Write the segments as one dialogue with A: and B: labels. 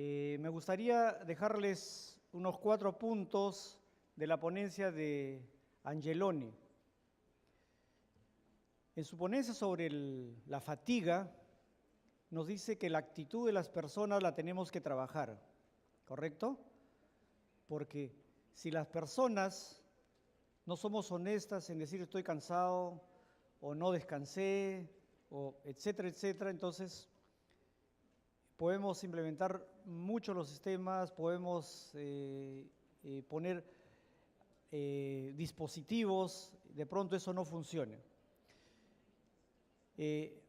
A: Me gustaría dejarles unos 4 puntos de la ponencia de Angeloni. En su ponencia sobre la fatiga, nos dice que la actitud de las personas la tenemos que trabajar, ¿correcto? Porque si las personas no somos honestas en decir estoy cansado o no descansé, o etcétera, etcétera, entonces podemos implementar mucho los sistemas, podemos poner dispositivos, de pronto eso no funcione.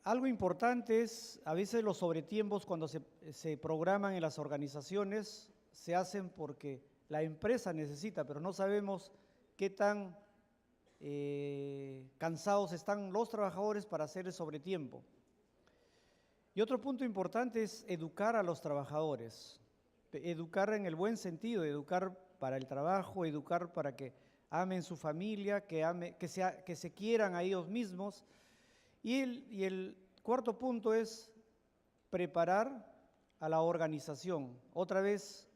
A: Algo importante es, a veces los sobretiempos cuando se programan en las organizaciones se hacen porque la empresa necesita, pero no sabemos qué tan cansados están los trabajadores para hacer el sobretiempo. Y otro punto importante es educar a los trabajadores, educar en el buen sentido, educar para el trabajo, educar para que amen su familia, que se quieran a ellos mismos. Y el cuarto punto es preparar a la organización. Otra vez,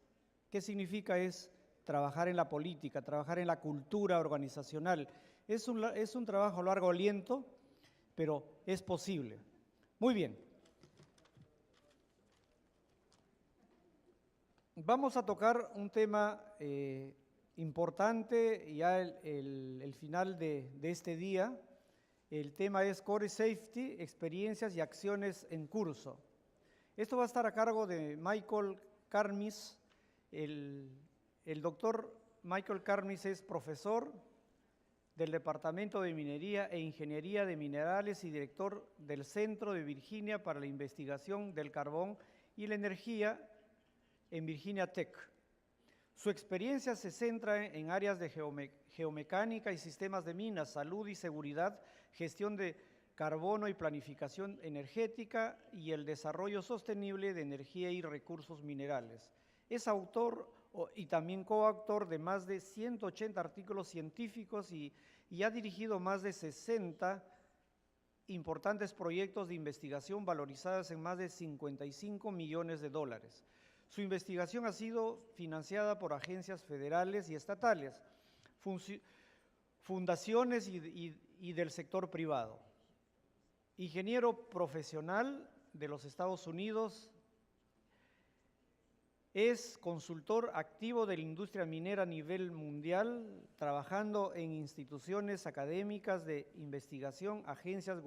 A: ¿qué significa? Es trabajar en la política, trabajar en la cultura organizacional. Es un trabajo a largo aliento, pero es posible. Muy bien. Vamos a tocar un tema importante, ya el final de este día. El tema es Core Safety, experiencias y acciones en curso. Esto va a estar a cargo de Michael Karmis. El doctor Michael Karmis es profesor del Departamento de Minería e Ingeniería de Minerales y director del Centro de Virginia para la Investigación del Carbón y la Energía en Virginia Tech. Su experiencia se centra en áreas de geomecánica y sistemas de minas, salud y seguridad, gestión de carbono y planificación energética y el desarrollo sostenible de energía y recursos minerales. Es autor y también coautor de más de 180 artículos científicos y ha dirigido más de 60 importantes proyectos de investigación valorizados en más de $55 millones. Su investigación ha sido financiada por agencias federales y estatales, fundaciones y del sector privado. Ingeniero profesional de los Estados Unidos, es consultor activo de la industria minera a nivel mundial, trabajando en instituciones académicas de investigación, agencias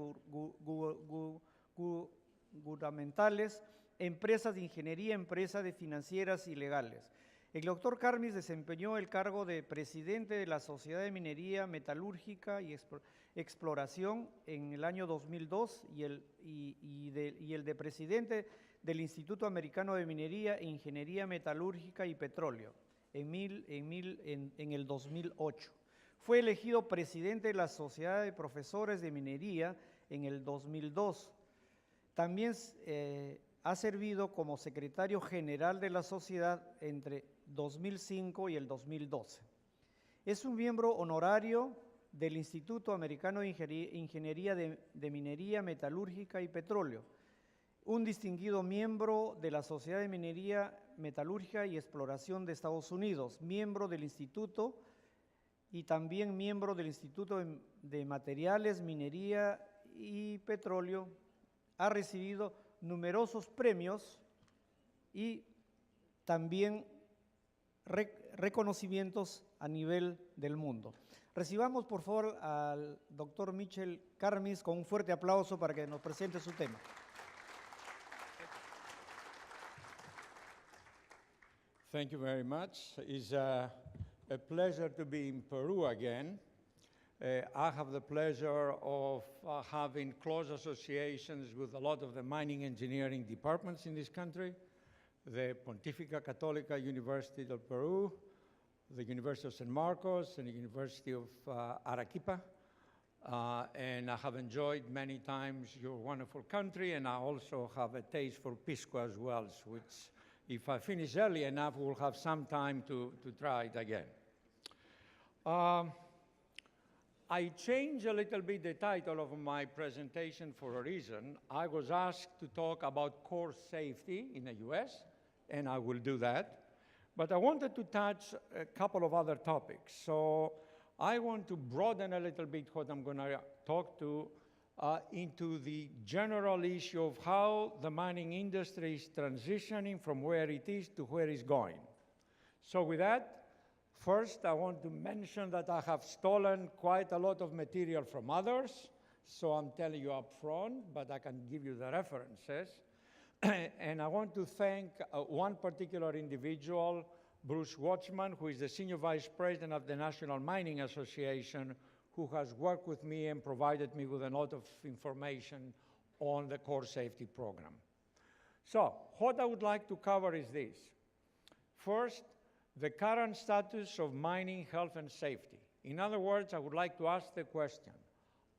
A: gubernamentales, empresas de ingeniería, empresas de financieras y legales. El doctor Karmis desempeñó el cargo de presidente de la Sociedad de Minería Metalúrgica y Exploración en el año 2002 y el de presidente del Instituto Americano de Minería e Ingeniería Metalúrgica y Petróleo en el 2008. Fue elegido presidente de la Sociedad de Profesores de Minería en el 2002. También ha servido como secretario general de la sociedad entre 2005 y el 2012. Es un miembro honorario del Instituto Americano de Ingeniería de Minería, Metalúrgica y Petróleo, un distinguido miembro de la Sociedad de Minería, Metalúrgica y Exploración de Estados Unidos, miembro del Instituto y también miembro del Instituto de Materiales, Minería y Petróleo. Ha recibido numerosos premios y también reconocimientos a nivel del mundo. Recibamos, por favor, al doctor Michael Karmis con un fuerte aplauso para que nos presente su tema.
B: Thank you very much. It's a pleasure to be in Peru again. I have the pleasure of having close associations with a lot of the mining engineering departments in this country, the Pontificia Católica University del Peru, the University of San Marcos, and the University of Arequipa. And I have enjoyed many times your wonderful country, and I also have a taste for pisco as well, which if I finish early enough, we'll have some time to try it again. I changed a little bit the title of my presentation for a reason. I was asked to talk about core safety in the US, and I will do that. But I wanted to touch a couple of other topics. So I want to broaden a little bit what I'm going to talk to into the general issue of how the mining industry is transitioning from where it is to where it's going. So with that, first I want to mention that I have stolen quite a lot of material from others, so I'm telling you up front, but I can give you the references. And I want to thank one particular individual, Bruce Watchman, who is the Senior Vice President of the National Mining Association, who has worked with me and provided me with a lot of information on the core safety program. So, what I would like to cover is this. First, the current status of mining health and safety. In other words, I would like to ask the question,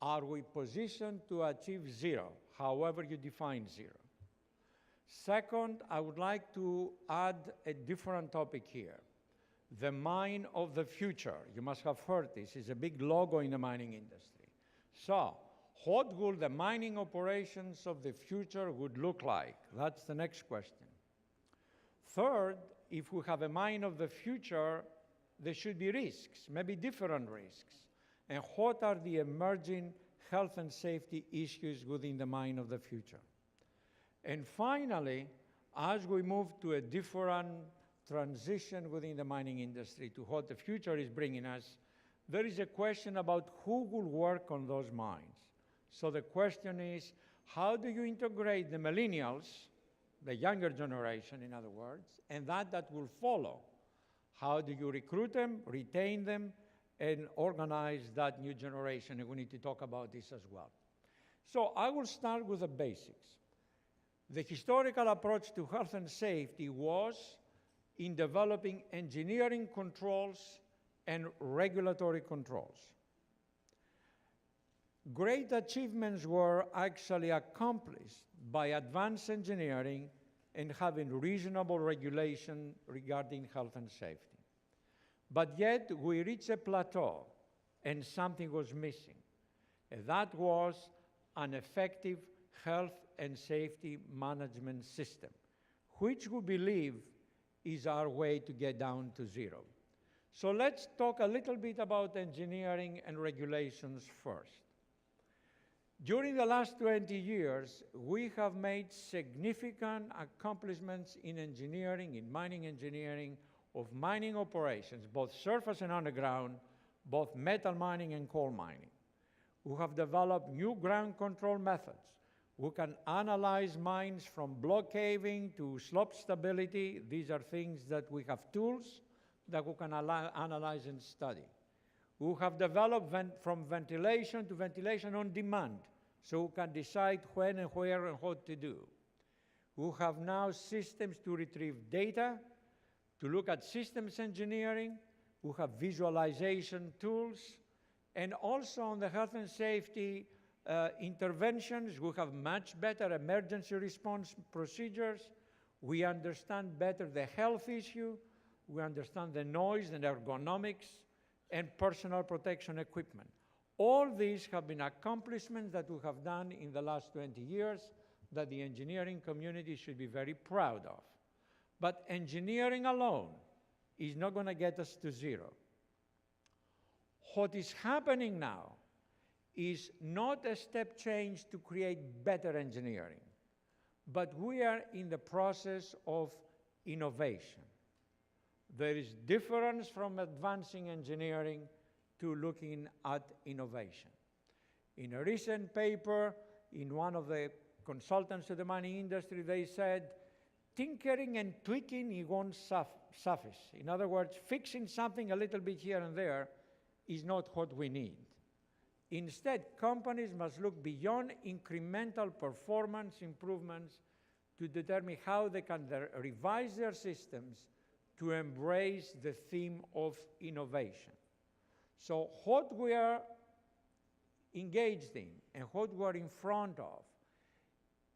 B: are we positioned to achieve zero, however you define zero? Second, I would like to add a different topic here. The mine of the future. You must have heard this. It's a big logo in the mining industry. So, what will the mining operations of the future would look like? That's the next question. Third, if we have a mine of the future, there should be risks, maybe different risks. And what are the emerging health and safety issues within the mine of the future? And finally, as we move to a different transition within the mining industry to what the future is bringing us, there is a question about who will work on those mines. So the question is, how do you integrate the millennials, the younger generation, in other words, and that will follow? How do you recruit them, retain them, and organize that new generation? And we need to talk about this as well. So I will start with the basics. The historical approach to health and safety was in developing engineering controls and regulatory controls. Great achievements were actually accomplished by advanced engineering and having reasonable regulation regarding health and safety. But yet we reached a plateau and something was missing. And that was an effective health and safety management system, which we believe is our way to get down to zero. So let's talk a little bit about engineering and regulations first. During the last 20 years, we have made significant accomplishments in engineering, in mining engineering, of mining operations, both surface and underground, both metal mining and coal mining. We have developed new ground control methods. We can analyze mines from block caving to slope stability. These are things that we have tools that we can analyze and study. We have developed from ventilation to ventilation on demand, so we can decide when and where and what to do. We have now systems to retrieve data, to look at systems engineering. We have visualization tools, and also on the health and safety interventions, we have much better emergency response procedures. We understand better the health issue. We understand the noise and ergonomics and personal protection equipment. All these have been accomplishments that we have done in the last 20 years that the engineering community should be very proud of. But engineering alone is not going to get us to zero. What is happening now is not a step change to create better engineering, but we are in the process of innovation. There is difference from advancing engineering to looking at innovation. In a recent paper, in one of the consultants to the mining industry, they said, tinkering and tweaking, it won't suffice. In other words, fixing something a little bit here and there is not what we need. Instead, companies must look beyond incremental performance improvements to determine how they can revise their systems to embrace the theme of innovation. So what we are engaged in and what we're in front of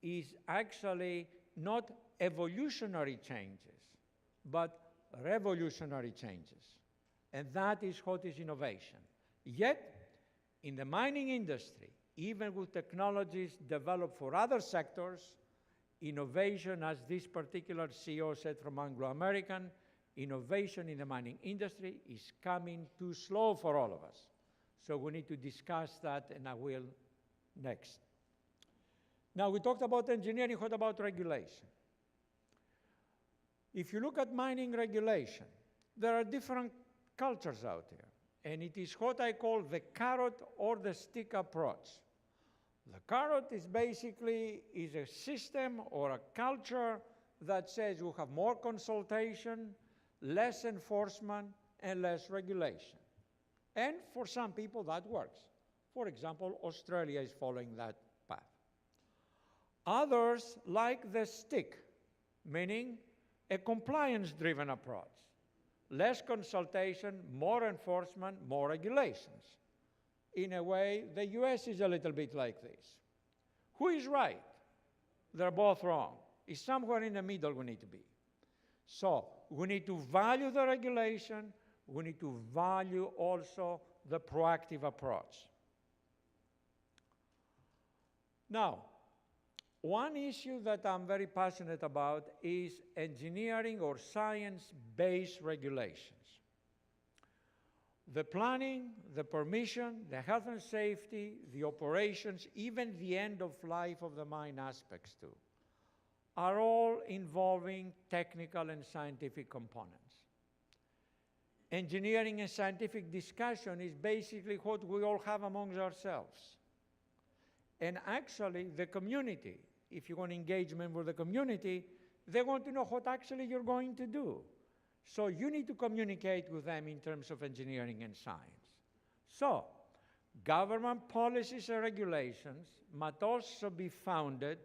B: is actually not evolutionary changes, but revolutionary changes. And that is what is innovation. Yet, in the mining industry, even with technologies developed for other sectors, innovation, as this particular CEO said from Anglo American, innovation in the mining industry is coming too slow for all of us. So we need to discuss that, and I will next. Now, we talked about engineering. What about regulation? If you look at mining regulation, there are different cultures out there, and it is what I call the carrot or the stick approach. The carrot is basically a system or a culture that says we have more consultation, less enforcement, and less regulation. And for some people, that works. For example, Australia is following that path. Others like the stick, meaning a compliance-driven approach. Less consultation, more enforcement, more regulations. In a way, the US is a little bit like this. Who is right? They're both wrong. It's somewhere in the middle we need to be. So we need to value the regulation. We need to value also the proactive approach. Now, one issue that I'm very passionate about is engineering or science-based regulations. The planning, the permission, the health and safety, the operations, even the end of life of the mine aspects too, are all involving technical and scientific components. Engineering and scientific discussion is basically what we all have amongst ourselves. And actually, the community, if you want engagement with the community, they want to know what actually you're going to do. So you need to communicate with them in terms of engineering and science. So government policies and regulations must also be founded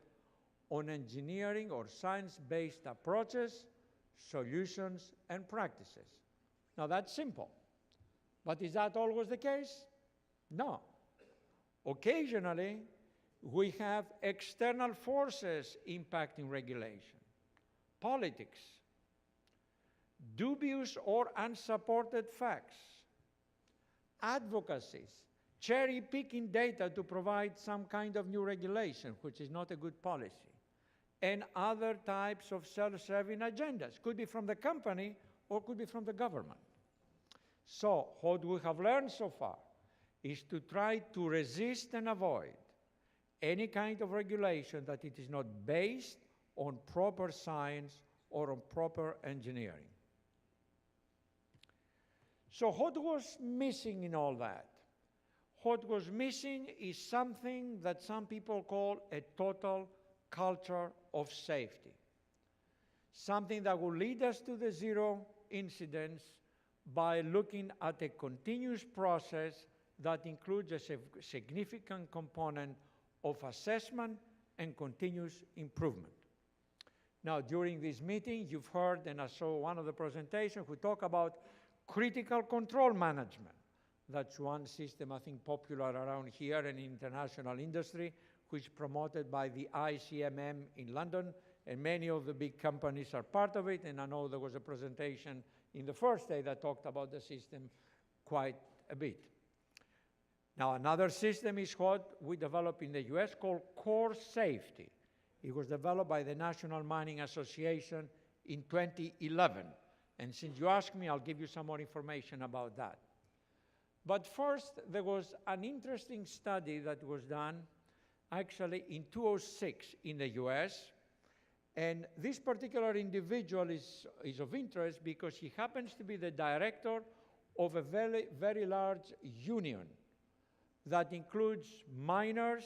B: on engineering or science-based approaches, solutions, and practices. Now that's simple, but is that always the case? No. Occasionally, we have external forces impacting regulation, politics, dubious or unsupported facts, advocacies, cherry-picking data to provide some kind of new regulation, which is not a good policy, and other types of self-serving agendas. Could be from the company or could be from the government. So what we have learned so far is to try to resist and avoid any kind of regulation that it is not based on proper science or on proper engineering. So what was missing in all that? What was missing is something that some people call a total culture of safety. Something that will lead us to the zero incidents by looking at a continuous process that includes a significant component of assessment and continuous improvement. Now, during this meeting, you've heard, and I saw one of the presentations, we talk about critical control management. That's one system, I think, popular around here in international industry, which is promoted by the ICMM in London, and many of the big companies are part of it, and I know there was a presentation in the first day that talked about the system quite a bit. Now, another system is what we developed in the US called core safety. It was developed by the National Mining Association in 2011. And since you asked me, I'll give you some more information about that. But first, there was an interesting study that was done actually in 2006 in the US. And this particular individual is of interest because he happens to be the director of a very, very large union that includes miners,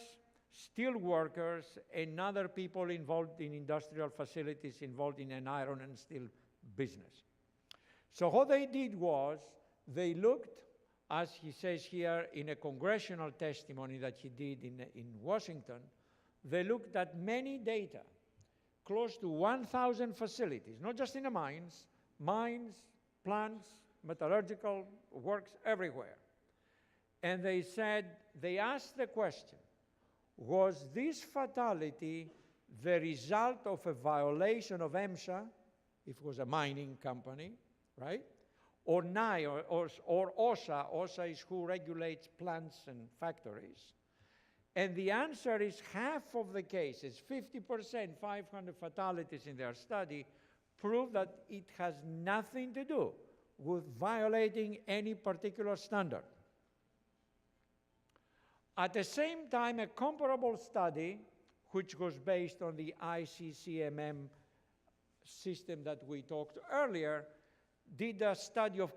B: steel workers, and other people involved in industrial facilities involved in an iron and steel business. So what they did was they looked, as he says here in a congressional testimony that he did in Washington, they looked at many data, close to 1,000 facilities, not just in the mines, plants, metallurgical works everywhere. And they said, they asked the question, was this fatality the result of a violation of MSHA, if it was a mining company, right? Or NI, or OSHA. OSHA is who regulates plants and factories. And the answer is half of the cases, 50%, 500 fatalities in their study, prove that it has nothing to do with violating any particular standard. At the same time, a comparable study, which was based on the ICCMM system that we talked earlier, did a study of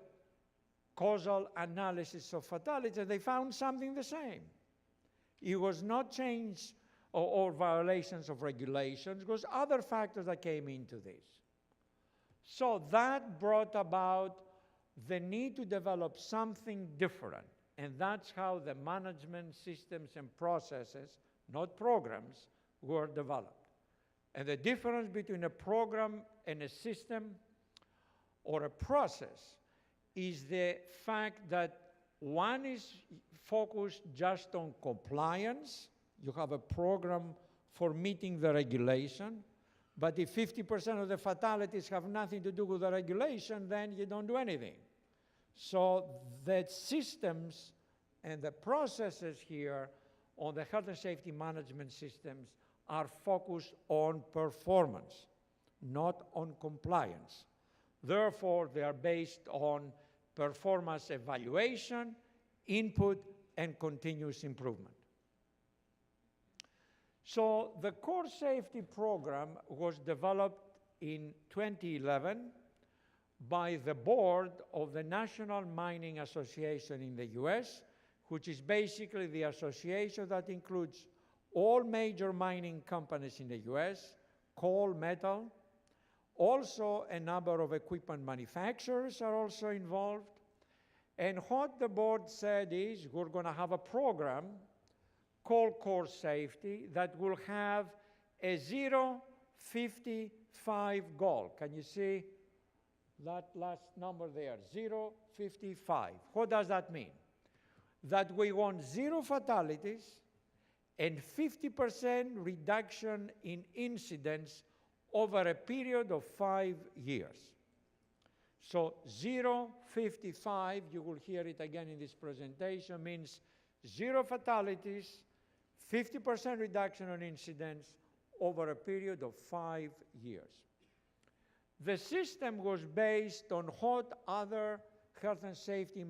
B: causal analysis of fatality, and they found something the same. It was not change or violations of regulations, it was other factors that came into this. So that brought about the need to develop something different, and that's how the management systems and processes, not programs, were developed. And the difference between a program and a system or a process is the fact that one is focused just on compliance. You have a program for meeting the regulation, but if 50% of the fatalities have nothing to do with the regulation, then you don't do anything. So the systems and the processes here on the health and safety management systems are focused on performance, not on compliance. Therefore, they are based on performance evaluation, input, and continuous improvement. So the core safety program was developed in 2011 by the board of the National Mining Association in the US, which is basically the association that includes all major mining companies in the US, coal, metal. Also, a number of equipment manufacturers are also involved. And what the board said is, we're going to have a program called Core Safety that will have a 0.55 goal. Can you see that last number there, 0.55? What does that mean? That we want 0 fatalities and 50% reduction in incidents over a period of 5 years. So 0.55, you will hear it again in this presentation, means 0 fatalities, 50% reduction on incidents over a period of 5 years. The system was based on what other health and safety